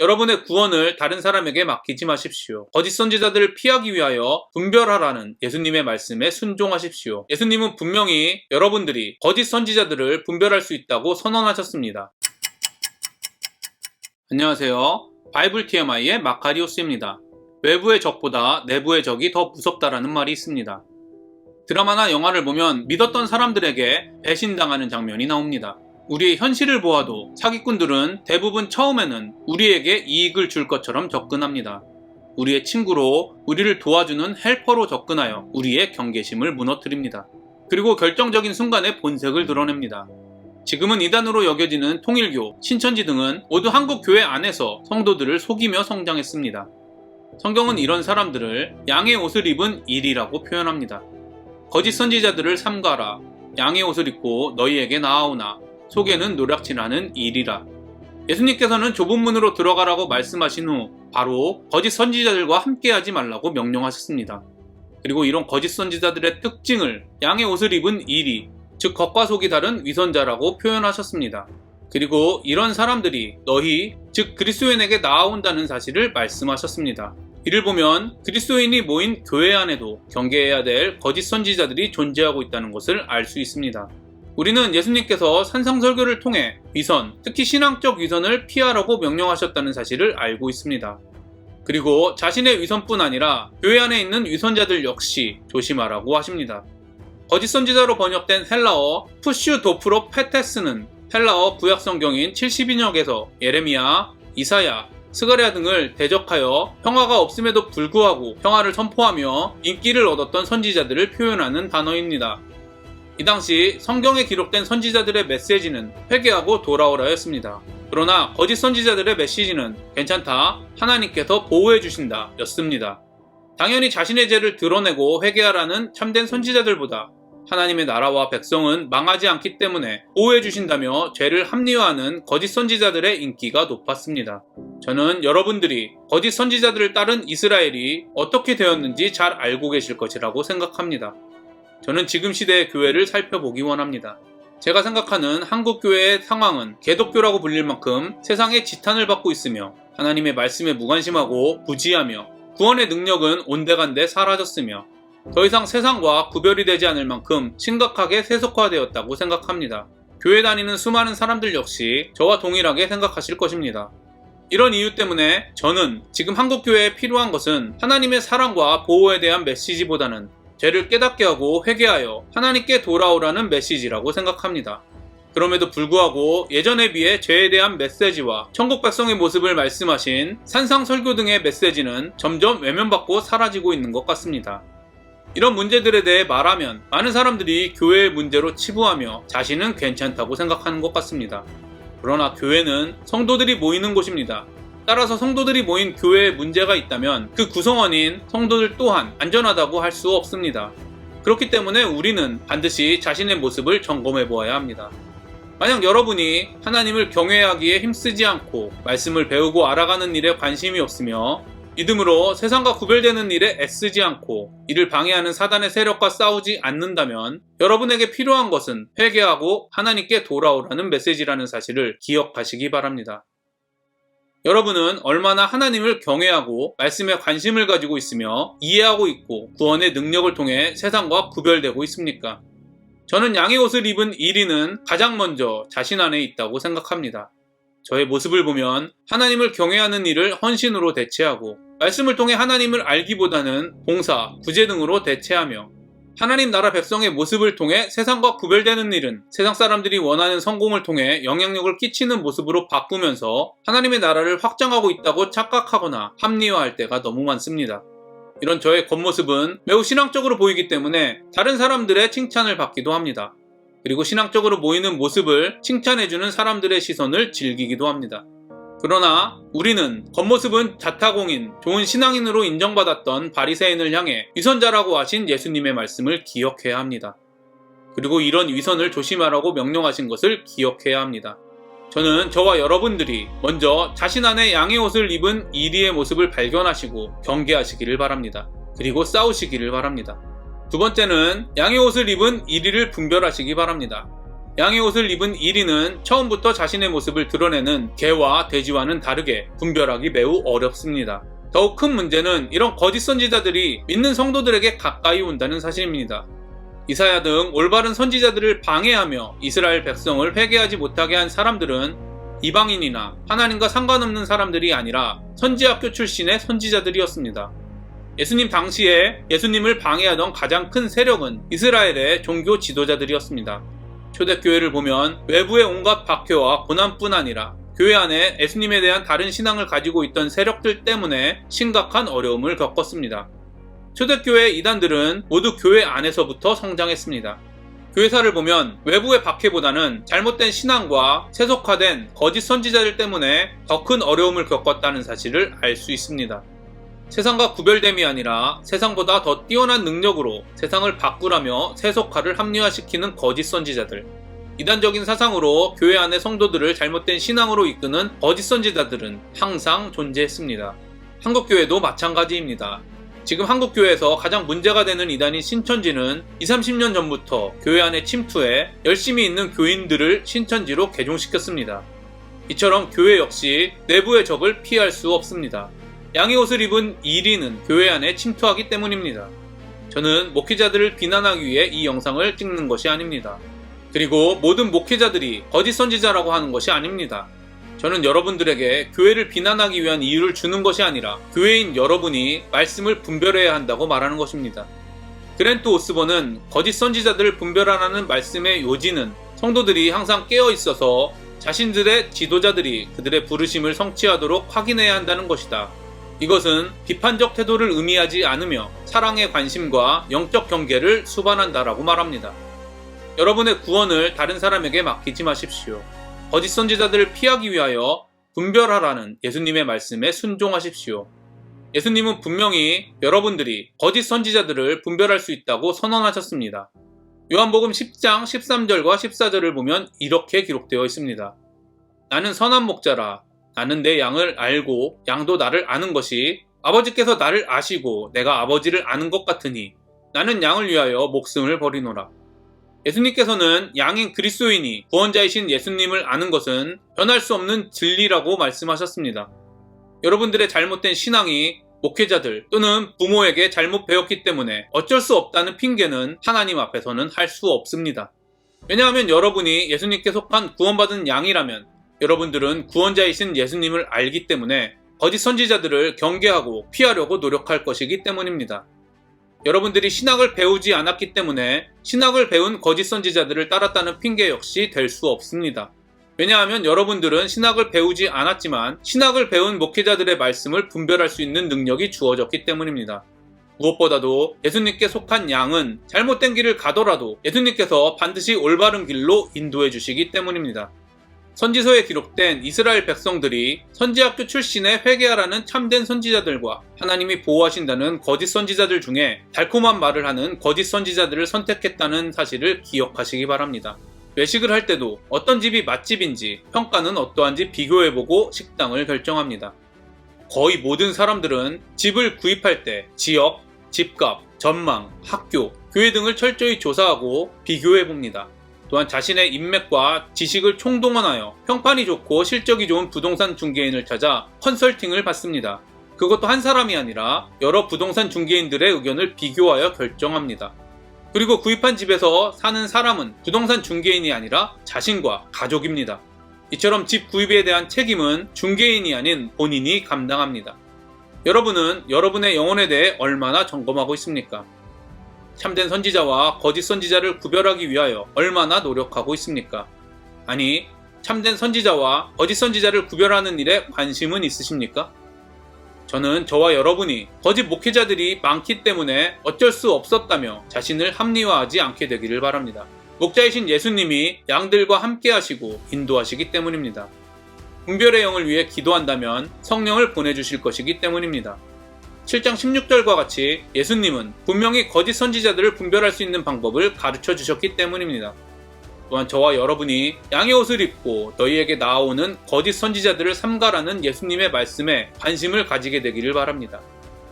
여러분의 구원을 다른 사람에게 맡기지 마십시오. 거짓 선지자들을 피하기 위하여 분별하라는 예수님의 말씀에 순종하십시오. 예수님은 분명히 여러분들이 거짓 선지자들을 분별할 수 있다고 선언하셨습니다. 안녕하세요. 바이블 TMI의 마카리오스입니다. 외부의 적보다 내부의 적이 더 무섭다라는 말이 있습니다. 드라마나 영화를 보면 믿었던 사람들에게 배신당하는 장면이 나옵니다. 우리의 현실을 보아도 사기꾼들은 대부분 처음에는 우리에게 이익을 줄 것처럼 접근합니다. 우리의 친구로, 우리를 도와주는 헬퍼로 접근하여 우리의 경계심을 무너뜨립니다. 그리고 결정적인 순간에 본색을 드러냅니다. 지금은 이단으로 여겨지는 통일교, 신천지 등은 모두 한국 교회 안에서 성도들을 속이며 성장했습니다. 성경은 이런 사람들을 양의 옷을 입은 일이라고 표현합니다. 거짓 선지자들을 삼가라. 양의 옷을 입고 너희에게 나아오나 속에는 노략질하는 일이라. 예수님께서는 좁은 문으로 들어가라고 말씀하신 후 바로 거짓 선지자들과 함께하지 말라고 명령하셨습니다. 그리고 이런 거짓 선지자들의 특징을 양의 옷을 입은 일이, 즉 겉과 속이 다른 위선자라고 표현하셨습니다. 그리고 이런 사람들이 너희, 즉 그리스도인에게 나아온다는 사실을 말씀하셨습니다. 이를 보면 그리스도인이 모인 교회 안에도 경계해야 될 거짓 선지자들이 존재하고 있다는 것을 알 수 있습니다. 우리는 예수님께서 산상설교를 통해 위선, 특히 신앙적 위선을 피하라고 명령하셨다는 사실을 알고 있습니다. 그리고 자신의 위선뿐 아니라 교회 안에 있는 위선자들 역시 조심하라고 하십니다. 거짓 선지자로 번역된 헬라어 푸슈도프로 페테스는 헬라어 구약성경인 70인역에서 예레미야, 이사야, 스가랴 등을 대적하여 평화가 없음에도 불구하고 평화를 선포하며 인기를 얻었던 선지자들을 표현하는 단어입니다. 이 당시 성경에 기록된 선지자들의 메시지는 회개하고 돌아오라였습니다. 그러나 거짓 선지자들의 메시지는 괜찮다, 하나님께서 보호해 주신다 였습니다. 당연히 자신의 죄를 드러내고 회개하라는 참된 선지자들보다 하나님의 나라와 백성은 망하지 않기 때문에 보호해 주신다며 죄를 합리화하는 거짓 선지자들의 인기가 높았습니다. 저는 여러분들이 거짓 선지자들을 따른 이스라엘이 어떻게 되었는지 잘 알고 계실 것이라고 생각합니다. 저는 지금 시대의 교회를 살펴보기 원합니다. 제가 생각하는 한국 교회의 상황은 개독교라고 불릴 만큼 세상의 지탄을 받고 있으며 하나님의 말씀에 무관심하고 부지하며 구원의 능력은 온데간데 사라졌으며 더 이상 세상과 구별이 되지 않을 만큼 심각하게 세속화되었다고 생각합니다. 교회 다니는 수많은 사람들 역시 저와 동일하게 생각하실 것입니다. 이런 이유 때문에 저는 지금 한국 교회에 필요한 것은 하나님의 사랑과 보호에 대한 메시지보다는 죄를 깨닫게 하고 회개하여 하나님께 돌아오라는 메시지라고 생각합니다. 그럼에도 불구하고 예전에 비해 죄에 대한 메시지와 천국 백성의 모습을 말씀하신 산상설교 등의 메시지는 점점 외면받고 사라지고 있는 것 같습니다. 이런 문제들에 대해 말하면 많은 사람들이 교회의 문제로 치부하며 자신은 괜찮다고 생각하는 것 같습니다. 그러나 교회는 성도들이 모이는 곳입니다. 따라서 성도들이 모인 교회에 문제가 있다면 그 구성원인 성도들 또한 안전하다고 할 수 없습니다. 그렇기 때문에 우리는 반드시 자신의 모습을 점검해 보아야 합니다. 만약 여러분이 하나님을 경외하기에 힘쓰지 않고 말씀을 배우고 알아가는 일에 관심이 없으며 믿음으로 세상과 구별되는 일에 애쓰지 않고 이를 방해하는 사단의 세력과 싸우지 않는다면 여러분에게 필요한 것은 회개하고 하나님께 돌아오라는 메시지라는 사실을 기억하시기 바랍니다. 여러분은 얼마나 하나님을 경외하고 말씀에 관심을 가지고 있으며 이해하고 있고 구원의 능력을 통해 세상과 구별되고 있습니까? 저는 양의 옷을 입은 이리는 가장 먼저 자신 안에 있다고 생각합니다. 저의 모습을 보면 하나님을 경외하는 일을 헌신으로 대체하고 말씀을 통해 하나님을 알기보다는 봉사, 구제 등으로 대체하며 하나님 나라 백성의 모습을 통해 세상과 구별되는 일은 세상 사람들이 원하는 성공을 통해 영향력을 끼치는 모습으로 바꾸면서 하나님의 나라를 확장하고 있다고 착각하거나 합리화할 때가 너무 많습니다. 이런 저의 겉모습은 매우 신앙적으로 보이기 때문에 다른 사람들의 칭찬을 받기도 합니다. 그리고 신앙적으로 보이는 모습을 칭찬해주는 사람들의 시선을 즐기기도 합니다. 그러나 우리는 겉모습은 자타공인, 좋은 신앙인으로 인정받았던 바리새인을 향해 위선자라고 하신 예수님의 말씀을 기억해야 합니다. 그리고 이런 위선을 조심하라고 명령하신 것을 기억해야 합니다. 저는 저와 여러분들이 먼저 자신 안에 양의 옷을 입은 이리의 모습을 발견하시고 경계하시기를 바랍니다. 그리고 싸우시기를 바랍니다. 두 번째는 양의 옷을 입은 이리를 분별하시기 바랍니다. 양의 옷을 입은 1인은 처음부터 자신의 모습을 드러내는 개와 돼지와는 다르게 분별하기 매우 어렵습니다. 더욱 큰 문제는 이런 거짓 선지자들이 믿는 성도들에게 가까이 온다는 사실입니다. 이사야 등 올바른 선지자들을 방해하며 이스라엘 백성을 회개하지 못하게 한 사람들은 이방인이나 하나님과 상관없는 사람들이 아니라 선지학교 출신의 선지자들이었습니다. 예수님 당시에 예수님을 방해하던 가장 큰 세력은 이스라엘의 종교 지도자들이었습니다. 초대교회를 보면 외부의 온갖 박해와 고난뿐 아니라 교회 안에 예수님에 대한 다른 신앙을 가지고 있던 세력들 때문에 심각한 어려움을 겪었습니다. 초대교회 이단들은 모두 교회 안에서부터 성장했습니다. 교회사를 보면 외부의 박해보다는 잘못된 신앙과 세속화된 거짓 선지자들 때문에 더 큰 어려움을 겪었다는 사실을 알 수 있습니다. 세상과 구별됨이 아니라 세상보다 더 뛰어난 능력으로 세상을 바꾸라며 세속화를 합리화시키는 거짓 선지자들, 이단적인 사상으로 교회 안의 성도들을 잘못된 신앙으로 이끄는 거짓 선지자들은 항상 존재했습니다. 한국교회도 마찬가지입니다. 지금 한국교회에서 가장 문제가 되는 이단인 신천지는 20-30년 전부터 교회 안에 침투해 열심히 있는 교인들을 신천지로 개종시켰습니다. 이처럼 교회 역시 내부의 적을 피할 수 없습니다. 양의 옷을 입은 1인은 교회 안에 침투하기 때문입니다. 저는 목회자들을 비난하기 위해 이 영상을 찍는 것이 아닙니다. 그리고 모든 목회자들이 거짓 선지자라고 하는 것이 아닙니다. 저는 여러분들에게 교회를 비난하기 위한 이유를 주는 것이 아니라 교회인 여러분이 말씀을 분별해야 한다고 말하는 것입니다. 그랜트 오스본은 거짓 선지자들을 분별하라는 말씀의 요지는 성도들이 항상 깨어 있어서 자신들의 지도자들이 그들의 부르심을 성취하도록 확인해야 한다는 것이다. 이것은 비판적 태도를 의미하지 않으며 사랑의 관심과 영적 경계를 수반한다라고 말합니다. 여러분의 구원을 다른 사람에게 맡기지 마십시오. 거짓 선지자들을 피하기 위하여 분별하라는 예수님의 말씀에 순종하십시오. 예수님은 분명히 여러분들이 거짓 선지자들을 분별할 수 있다고 선언하셨습니다. 요한복음 10장 13절과 14절을 보면 이렇게 기록되어 있습니다. 나는 선한 목자라. 나는 내 양을 알고 양도 나를 아는 것이 아버지께서 나를 아시고 내가 아버지를 아는 것 같으니 나는 양을 위하여 목숨을 버리노라. 예수님께서는 양인 그리스도인이 구원자이신 예수님을 아는 것은 변할 수 없는 진리라고 말씀하셨습니다. 여러분들의 잘못된 신앙이 목회자들 또는 부모에게 잘못 배웠기 때문에 어쩔 수 없다는 핑계는 하나님 앞에서는 할 수 없습니다. 왜냐하면 여러분이 예수님께 속한 구원받은 양이라면 여러분들은 구원자이신 예수님을 알기 때문에 거짓 선지자들을 경계하고 피하려고 노력할 것이기 때문입니다. 여러분들이 신학을 배우지 않았기 때문에 신학을 배운 거짓 선지자들을 따랐다는 핑계 역시 될 수 없습니다. 왜냐하면 여러분들은 신학을 배우지 않았지만 신학을 배운 목회자들의 말씀을 분별할 수 있는 능력이 주어졌기 때문입니다. 무엇보다도 예수님께 속한 양은 잘못된 길을 가더라도 예수님께서 반드시 올바른 길로 인도해 주시기 때문입니다. 선지서에 기록된 이스라엘 백성들이 선지학교 출신의 회개하라는 참된 선지자들과 하나님이 보호하신다는 거짓 선지자들 중에 달콤한 말을 하는 거짓 선지자들을 선택했다는 사실을 기억하시기 바랍니다. 외식을 할 때도 어떤 집이 맛집인지 평가는 어떠한지 비교해보고 식당을 결정합니다. 거의 모든 사람들은 집을 구입할 때 지역, 집값, 전망, 학교, 교회 등을 철저히 조사하고 비교해봅니다. 또한 자신의 인맥과 지식을 총동원하여 평판이 좋고 실적이 좋은 부동산 중개인을 찾아 컨설팅을 받습니다. 그것도 한 사람이 아니라 여러 부동산 중개인들의 의견을 비교하여 결정합니다. 그리고 구입한 집에서 사는 사람은 부동산 중개인이 아니라 자신과 가족입니다. 이처럼 집 구입에 대한 책임은 중개인이 아닌 본인이 감당합니다. 여러분은 여러분의 영혼에 대해 얼마나 점검하고 있습니까? 참된 선지자와 거짓 선지자를 구별하기 위하여 얼마나 노력하고 있습니까? 아니, 참된 선지자와 거짓 선지자를 구별하는 일에 관심은 있으십니까? 저는 저와 여러분이 거짓 목회자들이 많기 때문에 어쩔 수 없었다며 자신을 합리화하지 않게 되기를 바랍니다. 목자이신 예수님이 양들과 함께 하시고 인도하시기 때문입니다. 분별의 영을 위해 기도한다면 성령을 보내주실 것이기 때문입니다. 7장 16절과 같이 예수님은 분명히 거짓 선지자들을 분별할 수 있는 방법을 가르쳐 주셨기 때문입니다. 또한 저와 여러분이 양의 옷을 입고 너희에게 나아오는 거짓 선지자들을 삼가라는 예수님의 말씀에 관심을 가지게 되기를 바랍니다.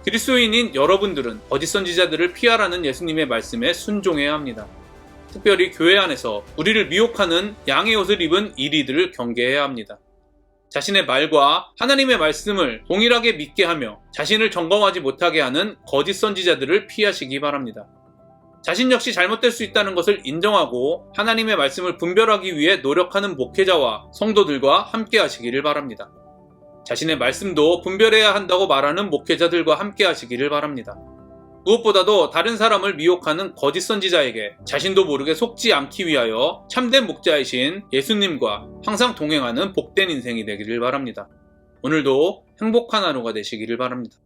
그리스도인인 여러분들은 거짓 선지자들을 피하라는 예수님의 말씀에 순종해야 합니다. 특별히 교회 안에서 우리를 미혹하는 양의 옷을 입은 이리들을 경계해야 합니다. 자신의 말과 하나님의 말씀을 동일하게 믿게 하며 자신을 점검하지 못하게 하는 거짓 선지자들을 피하시기 바랍니다. 자신 역시 잘못될 수 있다는 것을 인정하고 하나님의 말씀을 분별하기 위해 노력하는 목회자와 성도들과 함께 하시기를 바랍니다. 자신의 말씀도 분별해야 한다고 말하는 목회자들과 함께 하시기를 바랍니다. 무엇보다도 다른 사람을 미혹하는 거짓 선지자에게 자신도 모르게 속지 않기 위하여 참된 목자이신 예수님과 항상 동행하는 복된 인생이 되기를 바랍니다. 오늘도 행복한 하루가 되시기를 바랍니다.